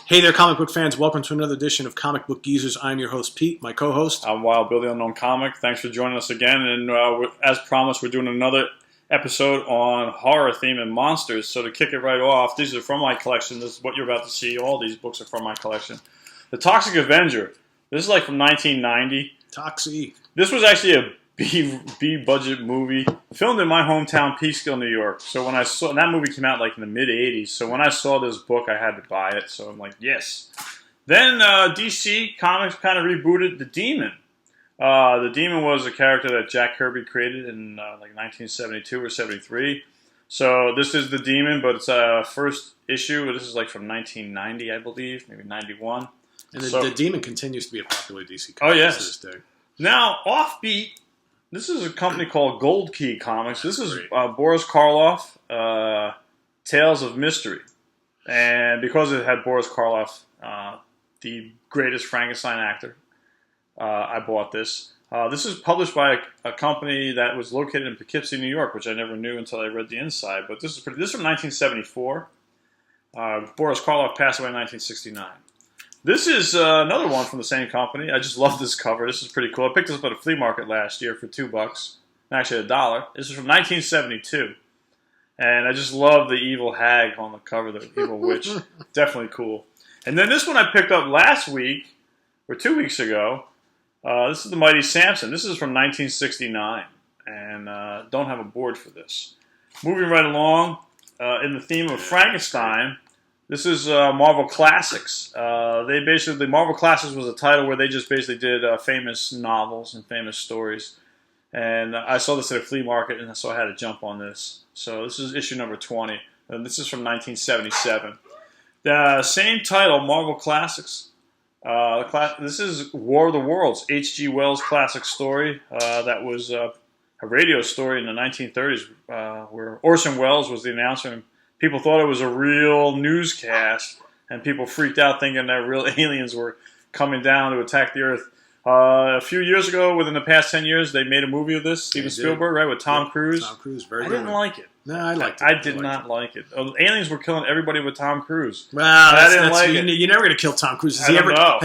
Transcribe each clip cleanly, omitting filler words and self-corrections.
Hey there, comic book fans. Welcome to another edition of Comic Book Geezers. I'm your host, Pete, my co-host. I'm Wild Bill, the Unknown Comic. Thanks for joining us again. And as promised, we're doing another episode on horror theme and monsters. So to kick it right off, these are from my collection. This is what you're about to see. All these books are from my collection. The Toxic Avenger. This is like from 1990. Toxie. This was actually a B-budget movie filmed in my hometown, Peekskill, New York. So when I saw, and that movie came out like in the mid-'80s. So when I saw this book, I had to buy it. So I'm like, yes. Then DC Comics kind of rebooted the Demon. The Demon was a character that Jack Kirby created in like 1972 or 73. So this is the Demon, but it's a first issue. This is like from 1990, I believe, maybe 91. And the Demon continues to be a popular DC comic to this day. Now, Offbeat. This is a company called Gold Key Comics. This is Boris Karloff, Tales of Mystery. And because it had Boris Karloff, the greatest Frankenstein actor, I bought this. This is published by a company that was located in Poughkeepsie, New York, which I never knew until I read the inside. But this is from 1974. Boris Karloff passed away in 1969. This is another one from the same company. I just love this cover. This is pretty cool. I picked this up at a flea market last year for $2. Actually, $1. This is from 1972. And I just love the evil hag on the cover, the evil witch. Definitely cool. And then this one I picked up last week, or 2 weeks ago. This is The Mighty Samson. This is from 1969. And don't have a board for this. Moving right along, in the theme of Frankenstein, this is Marvel Classics. Marvel Classics was a title where they just basically did famous novels and famous stories. And I saw this at a flea market, and so I had to jump on this. So this is issue number 20, and this is from 1977. The same title, Marvel Classics. This is War of the Worlds, H.G. Wells' classic story. That was a radio story in the 1930s where Orson Welles was the announcer, and people thought it was a real newscast, and people freaked out thinking that real aliens were coming down to attack the Earth. A few years ago, within the past 10 years, they made a movie of this, Steven Spielberg, right, with Tom Cruise. Tom Cruise, very good. I didn't like it. No, I liked it. I did not like it. Aliens were killing everybody with Tom Cruise. Well, I didn't like it. You're never going to kill Tom Cruise. Has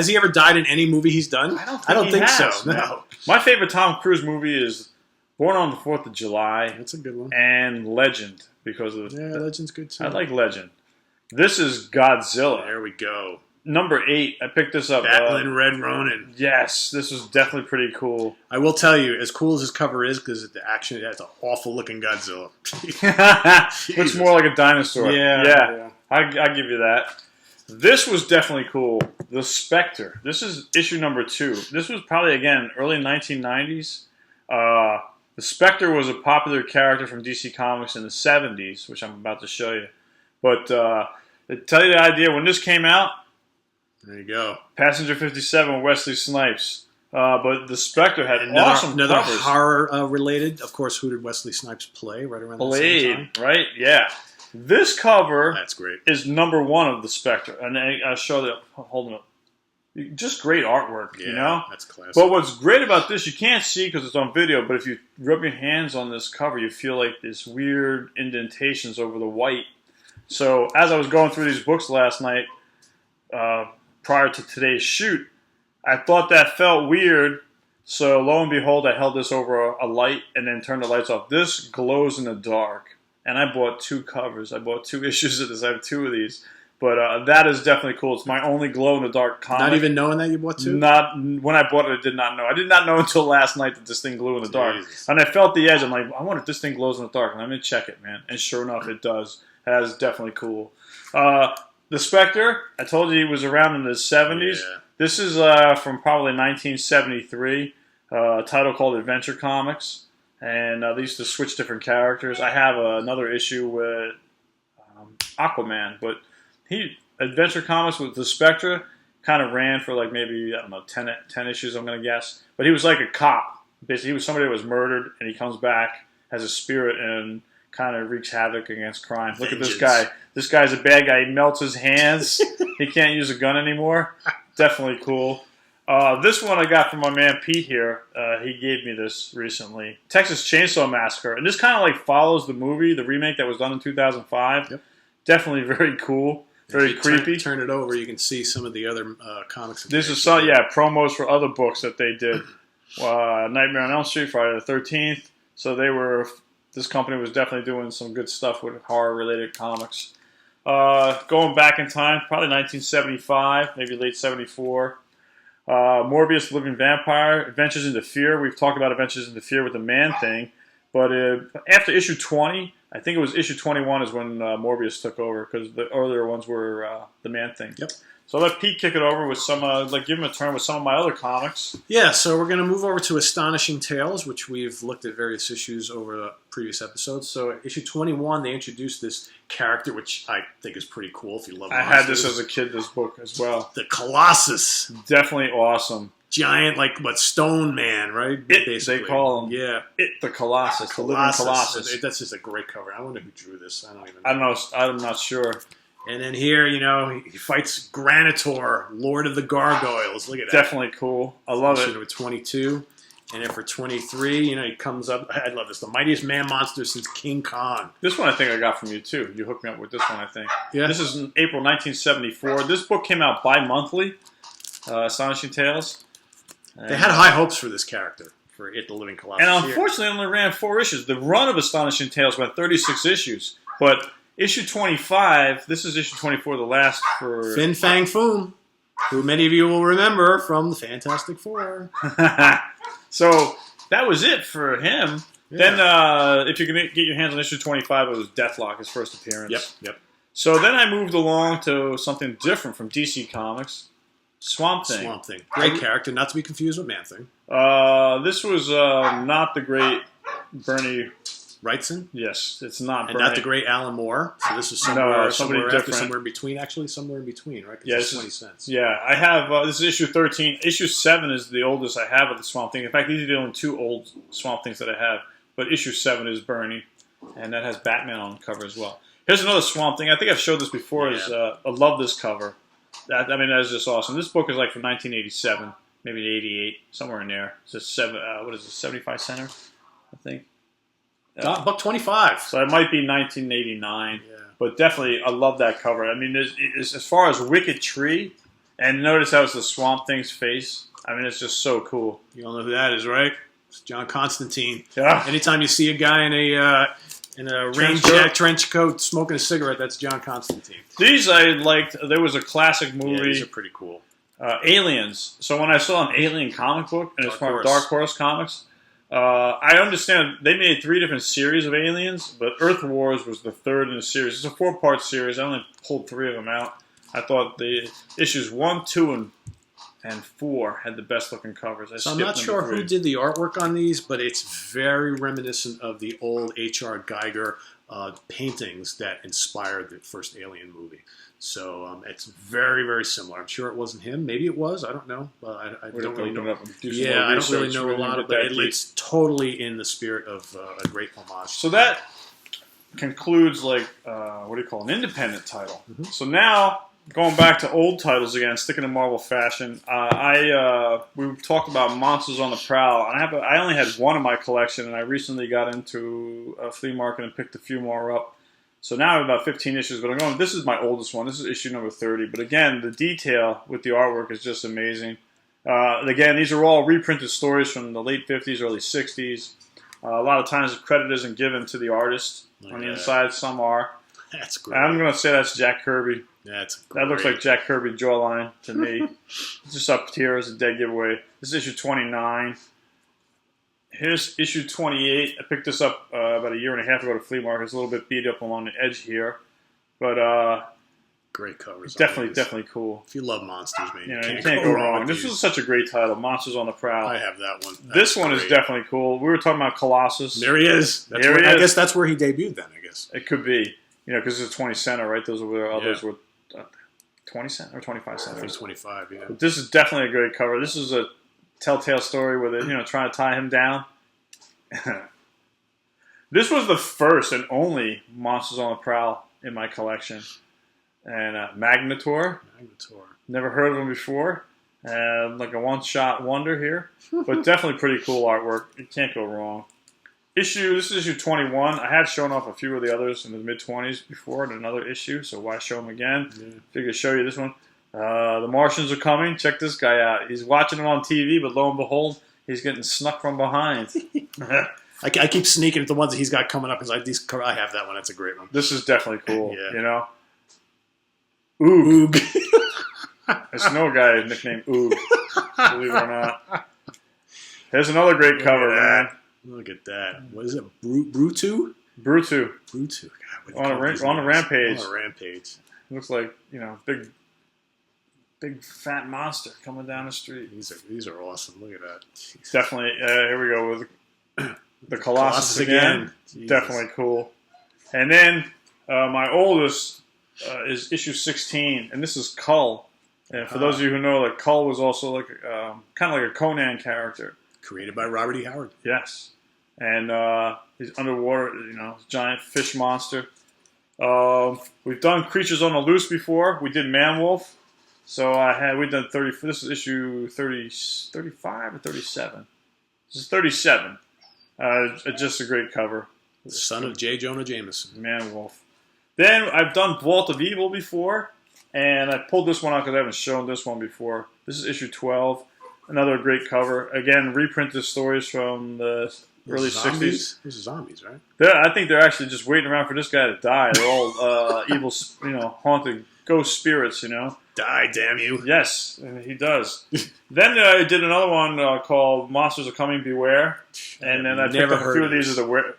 he ever died in any movie he's done? I don't think so. No. My favorite Tom Cruise movie is Born on the 4th of July. That's a good one. And Legend. Legend's good too. I like Legend. This is Godzilla. There we go. Number 8. I picked this up. Battling Red Ronin. Yes, this was definitely pretty cool. I will tell you, as cool as this cover is, because the action, that's an awful looking Godzilla. Looks more like a dinosaur. Yeah. I give you that. This was definitely cool. The Spectre. This is issue number 2. This was probably, again, early 1990s. The Spectre was a popular character from DC Comics in the 70s, which I'm about to show you. But to tell you the idea, when this came out, there you go. Passenger 57, Wesley Snipes. But the Spectre had awesome another covers. Horror related. Of course, who did Wesley Snipes play right around the same time? Right? Yeah. This cover That's great. is number 1 of the Spectre. And I show that, hold them up. Just great artwork, you know? That's classic. But what's great about this, you can't see because it's on video, but if you rub your hands on this cover, you feel like this weird indentations over the white. So as I was going through these books last night, prior to today's shoot, I thought that felt weird. So lo and behold, I held this over a light and then turned the lights off. This glows in the dark. And I bought 2 covers. I bought 2 issues of this. I have 2 of these. But that is definitely cool. It's my only glow-in-the-dark comic. Not even knowing that you bought 2? Not when I bought it, I did not know. I did not know until last night that this thing glowed in the dark. And I felt the edge. I'm like, I wonder if this thing glows in the dark. And I'm going to check it, man. And sure enough, it does. That is definitely cool. The Spectre, I told you he was around in the 70s. Yeah. This is from probably 1973. A title called Adventure Comics. And they used to switch different characters. I have another issue with Aquaman, but Adventure Comics with the Spectre kind of ran for like maybe, I don't know, 10 issues, I'm going to guess. But he was like a cop. Basically, he was somebody that was murdered, and he comes back as a spirit and kind of wreaks havoc against crime. Look at this guy. This guy's a bad guy. He melts his hands. He can't use a gun anymore. Definitely cool. This one I got from my man Pete here. He gave me this recently. Texas Chainsaw Massacre. And this kind of like follows the movie, the remake that was done in 2005. Yep. Definitely very cool. Very creepy. Turn it over, you can see some of the other comics. This is promos for other books that they did. Nightmare on Elm Street, Friday the 13th. So this company was definitely doing some good stuff with horror-related comics. Going back in time, probably 1975, maybe late 74. Morbius, the Living Vampire, Adventures into Fear. We've talked about Adventures into Fear with the Man-Thing. But after issue 20, I think it was issue 21 is when Morbius took over, because the earlier ones were the Man-Thing. Yep. So I'll let Pete kick it over with some, give him a turn with some of my other comics. Yeah, so we're going to move over to Astonishing Tales, which we've looked at various issues over the previous episodes. So issue 21, they introduced this character, which I think is pretty cool if you love monsters. I had this as a kid, this book as well. The Colossus. Definitely awesome. Giant, Stone Man, right? They call him. Yeah. The Colossus. The living Colossus. That's just a great cover. I wonder who drew this. I don't know. I'm not sure. And then here, he fights Granitor, Lord of the Gargoyles. Look at that. Definitely cool. I love it. Number 22. And then for 23, he comes up. I love this. The mightiest man monster since King Kong. This one I think I got from you, too. You hooked me up with this one, I think. Yeah. This is in April 1974. This book came out bi-monthly, Astonishing Tales. They had high hopes for this character, for the Living Colossus. And unfortunately, it only ran 4 issues. The run of Astonishing Tales went 36 issues. But issue 25, this is issue 24, the last for... Fin Fang Foom, who many of you will remember from the Fantastic Four. So that was it for him. Yeah. Then, if you can get your hands on issue 25, it was Deathlock, his first appearance. Yep. So then I moved along to something different from DC Comics. Swamp Thing. Great character, not to be confused with Man-Thing. This was not the great Bernie Wrightson? Yes, it's not Bernie. And not the great Alan Moore. So this is somewhere in between, actually. Somewhere in between, right? Yeah, it's 20 cents. Yeah, I have, this is issue 13. Issue 7 is the oldest I have of the Swamp Thing. In fact, these are the only 2 old Swamp Things that I have. But issue 7 is Bernie, and that has Batman on the cover as well. Here's another Swamp Thing. I think I've showed this before. I love this cover. That is just awesome. This book is from 1987, maybe 88, somewhere in there. It's a 75 center, I think. Buck 25. So it might be 1989. Yeah. But definitely, I love that cover. I mean, as far as Wicked Tree, and notice how it's the Swamp Thing's face. I mean, it's just so cool. You all know who that is, right? It's John Constantine. Yeah. Anytime you see a guy in a rain jacket, trench coat, smoking a cigarette, that's John Constantine. These I liked. There was a classic movie. Yeah, these are pretty cool. Aliens. So when I saw an Alien comic book, and it's from Dark Horse Comics, I understand they made 3 different series of Aliens, but Earth Wars was the 3rd in the series. It's a 4-part series. I only pulled 3 of them out. I thought the issues 1, 2, and 4 had the best looking covers. So I'm not sure who did the artwork on these, but it's very reminiscent of the old H.R. Geiger paintings that inspired the first Alien movie. So it's very, very similar. I'm sure it wasn't him. Maybe it was. I don't know. I don't really know. I don't really know a lot about it. It's totally in the spirit of a great homage. So that concludes an independent title. Mm-hmm. So now, going back to old titles again, sticking to Marvel fashion, we talked about Monsters on the Prowl. And I only had one in my collection, and I recently got into a flea market and picked a few more up. So now I have about 15 issues, but this is my oldest one. This is issue number 30. But again, the detail with the artwork is just amazing. Again, these are all reprinted stories from the late 50s, early 60s. A lot of times the credit isn't given to the artist on the inside. Some are. That's great. I'm going to say that's Jack Kirby. That looks like Jack Kirby jawline to me. Just up here as a dead giveaway. This is issue 29. Here's issue 28. I picked this up about a year and a half ago at a flea market. It's a little bit beat up along the edge here. But great covers. Definitely cool. If you love monsters, man, you can't go wrong. This was such a great title, Monsters on the Prowl. I have that one. This one is definitely cool. We were talking about Colossus. There he is. I guess that's where he debuted then, I guess. It could be. Because it's 20 center, right? Those were others were 20 cent or 25 cent. I think 25, yeah. But this is definitely a great cover. This is a telltale story where they're trying to tie him down. This was the first and only Monsters on the Prowl in my collection. And Magnetor. Never heard of him before. Like a one-shot wonder here. But definitely pretty cool artwork. You can't go wrong. This is issue 21. I had shown off a few of the others in the mid-20s before in another issue, so why show them again? Yeah. Figure show you this one. The Martians are coming. Check this guy out. He's watching it on TV, but lo and behold, he's getting snuck from behind. I keep sneaking at the ones that he's got coming up. I have that one. That's a great one. This is definitely cool. Yeah. You know? Oog. There's no guy nicknamed Oog, believe it or not. Here's another great cover, man. Look at that. What is it? Brutu? Brutu. God, on a rampage. On a rampage. Looks like, big fat monster coming down the street. These are awesome. Look at that. Jeez. Definitely. Here we go with the Colossus again. Definitely cool. And then my oldest is issue 16, and this is Kull. And for those of you who know, like Kull was also like kind of like a Conan character. Created by Robert E. Howard. Yes. And he's underwater, giant fish monster. We've done Creatures on the Loose before. We did Man-Wolf. So we've done 30. This is issue 30, 35 or 37. This is 37. Just a great cover. The son of J. Jonah Jameson. Man-Wolf. Then I've done Vault of Evil before. And I pulled this one out because I haven't shown this one before. This is issue 12. Another great cover. Again, reprinted stories from the early 60s. This is zombies, right? I think they're actually just waiting around for this guy to die. They're all evil, haunted ghost spirits, Die, damn you. Yes, he does. Then I did another one called Monsters Are Coming, Beware. And then I picked up a few of these as the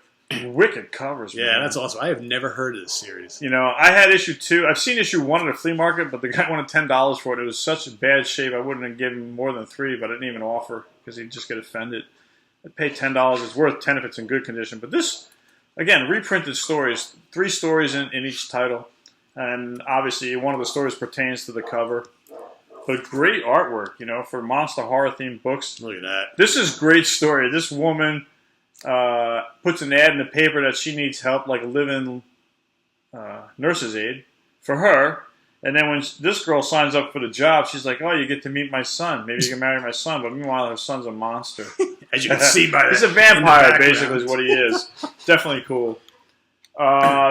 wicked covers. Yeah, man. That's awesome. I have never heard of this series. I had issue 2. I've seen issue 1 at a flea market, but the guy wanted $10 for it. It was such a bad shape. I wouldn't have given him more than 3, but I didn't even offer because he'd just get offended. I'd pay $10. It's worth 10 if it's in good condition. But this, again, reprinted stories. 3 stories in each title. And obviously, one of the stories pertains to the cover. But great artwork, for monster horror themed books. Look at that. This is a great story. This woman puts an ad in the paper that she needs help, like a live-in nurse's aide for her. And then when this girl signs up for the job, she's like, "Oh, you get to meet my son. Maybe you can marry my son." But meanwhile, her son's a monster. As you can see by that. He's a vampire, basically, is what he is. Definitely cool.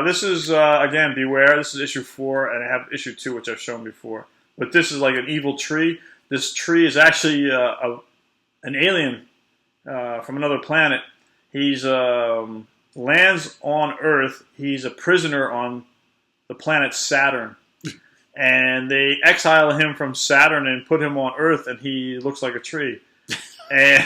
This is, again, Beware. This is issue 4, and I have issue 2, which I've shown before. But this is like an evil tree. This tree is actually an alien from another planet. He's lands on Earth. He's a prisoner on the planet Saturn. And they exile him from Saturn and put him on Earth, and he looks like a tree. And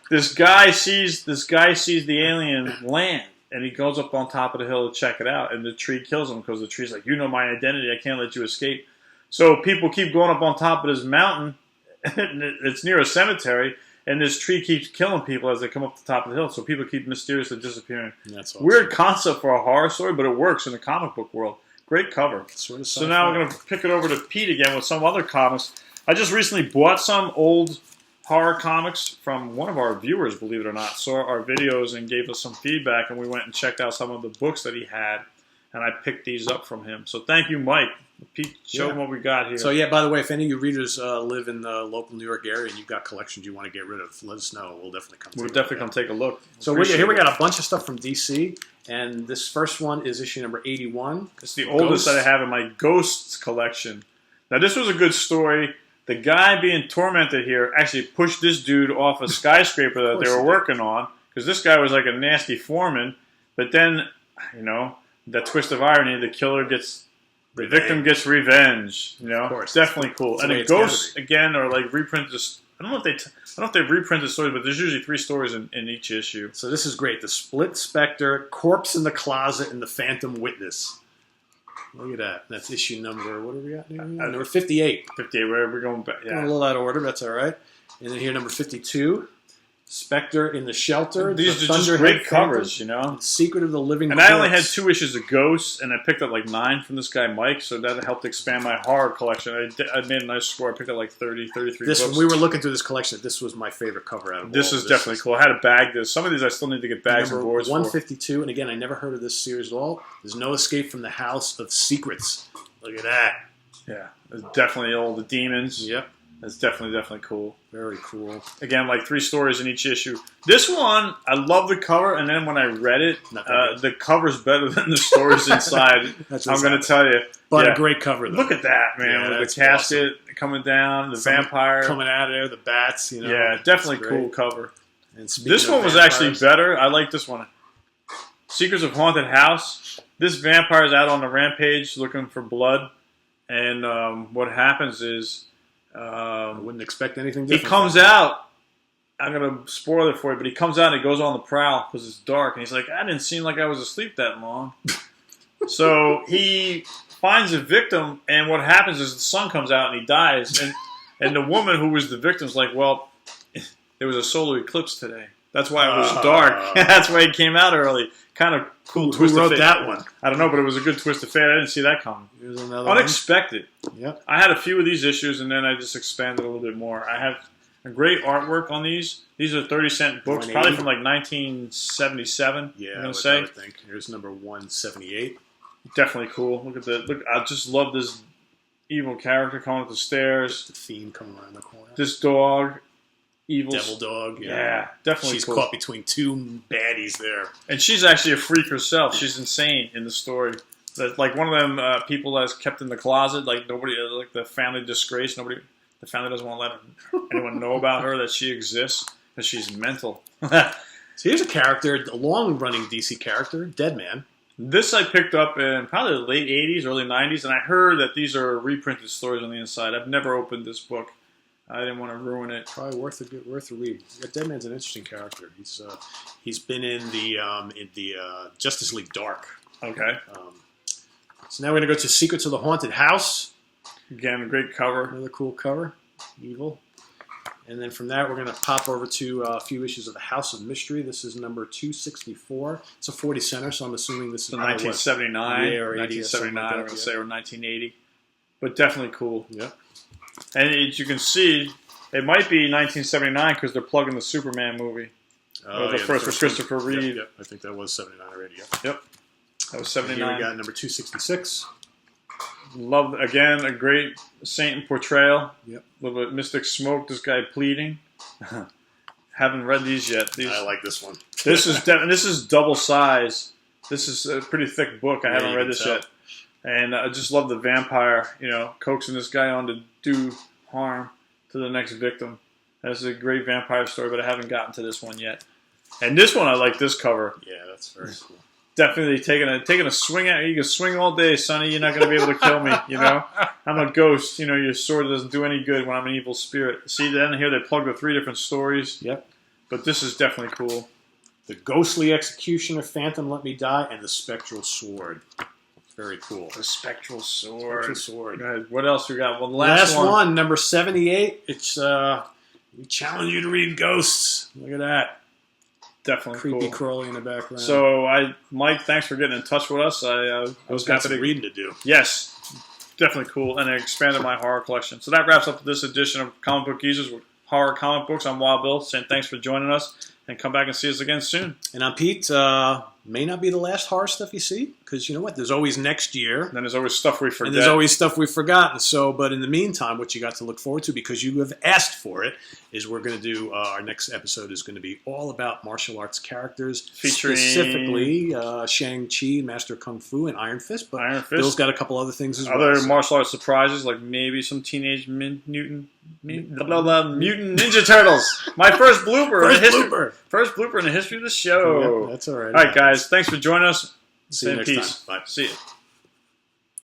this guy sees the alien land, and he goes up on top of the hill to check it out, and the tree kills him because the tree's like, "You know my identity. I can't let you escape." So people keep going up on top of this mountain. It's near a cemetery. And this tree keeps killing people as they come up the top of the hill. So people keep mysteriously disappearing. That's awesome. Weird concept for a horror story, but it works in the comic book world. Great cover. So now we're going to pick it over to Pete again with some other comics. I just recently bought some old horror comics from one of our viewers, believe it or not. Saw our videos and gave us some feedback. And we went and checked out some of the books that he had. And I picked these up from him. So thank you, Mike. Pete, show them what we got here. So, by the way, if any of your readers live in the local New York area and you've got collections you want to get rid of, let us know. We'll definitely come take a look. So here we got a bunch of stuff from DC, and this first one is issue number 81. It's the oldest that I have in my Ghosts collection. Now, this was a good story. The guy being tormented here actually pushed this dude off a skyscraper that they were working on, because this guy was like a nasty foreman. But then, that twist of irony, the victim gets revenge. Of course. Definitely cool. And the Ghosts again are like reprinted. I don't know if they reprinted stories, but there's usually 3 stories in each issue. So this is great. The Split Spectre, Corpse in the Closet, and the Phantom Witness. Look at that. That's issue number. What do we got here? Number 58. 58. We're going back. Yeah. A little out of order. That's all right. And then here number 52. Spectre in the Shelter. These are just great covers, Secret of the Living Corpse. And I only had 2 issues of Ghosts, and I picked up like 9 from this guy, Mike, so that helped expand my horror collection. I made a nice score. I picked up like 30, 33 books. When we were looking through this collection, this was my favorite cover out of all. This is definitely cool. I had to bag this. Some of these I still need to get bags and boards 152, and again, I never heard of this series at all. There's No Escape from the House of Secrets. Look at that. Yeah, there's definitely all the demons. Yep. That's definitely cool. Very cool. Again, like 3 stories in each issue. This one, I love the cover, and then when I read it, the cover's better than the stories inside. I'm going to tell you. But a great cover, though. Look at that, man. With the casket coming down, the vampire. Coming out of there, the bats, you know. Yeah, definitely cool cover. And this one was actually better. I like this one. Secrets of Haunted House. This vampire's out on the rampage looking for blood. And what happens is... I wouldn't expect anything different. He comes out. I'm going to spoil it for you, but he comes out and he goes on the prowl because it's dark. And he's like, I didn't seem like I was asleep that long. So he finds a victim, and what happens is the sun comes out and he dies. And the woman who was the victim is like, well, there was a solar eclipse today. That's why it was dark. That's why he came out early. Kind of cool twist of fate. Who wrote that one? I don't know, but it was a good twist of fate. I didn't see that coming. Here's another Unexpected. Yep. I had a few of these issues, and then I just expanded a little bit more. I have a great artwork on these. These are 30-cent books, probably from like 1977. Yeah, I'm gonna say. I would think. Here's number 178. Definitely cool. Look at the look. I just love this evil character coming up the stairs. The Fiend coming around the corner. This dog. Evil Devil dog. Yeah, definitely. She's caught between 2 baddies there, and she's actually a freak herself. She's insane in the story. That like one of them people that's kept in the closet. Like nobody, like the family disgrace. The family doesn't want to let anyone know about her that she exists because she's mental. So here's a character, a long-running DC character, Deadman. This I picked up in probably the late '80s, early '90s, and I heard that these are reprinted stories on the inside. I've never opened this book. I didn't want to ruin it. Probably worth a read. Yeah, Deadman's an interesting character. He's been in the Justice League Dark. Okay. So now we're gonna go to Secrets of the Haunted House. Again, a great cover. Another cool cover. Evil. And then from that, we're gonna pop over to a few issues of the House of Mystery. This is number 264. It's a 40 center, so I'm assuming this is 1979 or 1979. I'm gonna say, or 1980. But definitely cool. Yep. And as you can see, it might be 1979 because they're plugging the Superman movie. The first with Christopher Reeve. Yep, I think that was 79 already. Yep. That was 79. Here we got number 266. Love, again, a great Satan portrayal. Yep. A little bit Mystic Smoke, this guy pleading. Haven't read these yet. I like this one. This is double size. This is a pretty thick book. I haven't read this yet. And I just love the vampire, coaxing this guy on to do harm to the next victim. That's a great vampire story, but I haven't gotten to this one yet. And this one, I like this cover. Yeah, that's very cool. Definitely taking a swing at you. You can swing all day, Sonny. You're not going to be able to kill me, I'm a ghost. Your sword doesn't do any good when I'm an evil spirit. See, then here they plug the 3 different stories. Yep. But this is definitely cool. The Ghostly Executioner, Phantom Let Me Die, and the Spectral Sword. Very cool. The Spectral Sword. Spectral Sword. Right, what else we got? Well, the last one, number 78. It's we challenge you to read ghosts. Look at that. Definitely creepy cool. crawly in the background. So, Mike, thanks for getting in touch with us. I was got some reading to do. Yes, definitely cool, and it expanded my horror collection. So that wraps up this edition of Comic Book Geezers with horror comic books. I'm Wild Bill, saying thanks for joining us, and come back and see us again soon. And I'm Pete. May not be the last horror stuff you see, because you know what? There's always next year. And then there's always stuff we forget. And there's always stuff we've forgotten. So, but in the meantime, what you got to look forward to, because you have asked for it, is we're going to do, our next episode is going to be all about martial arts characters. Featuring specifically Shang-Chi, Master Kung Fu, and Iron Fist. But Iron Fist. Bill's got a couple other things as well. Other martial arts surprises, like maybe some Teenage Mutant Ninja Turtles. My first blooper. First blooper in the history of the show. Yep, that's all right. All right, guys. Thanks for joining us. See you next time. Bye. See you.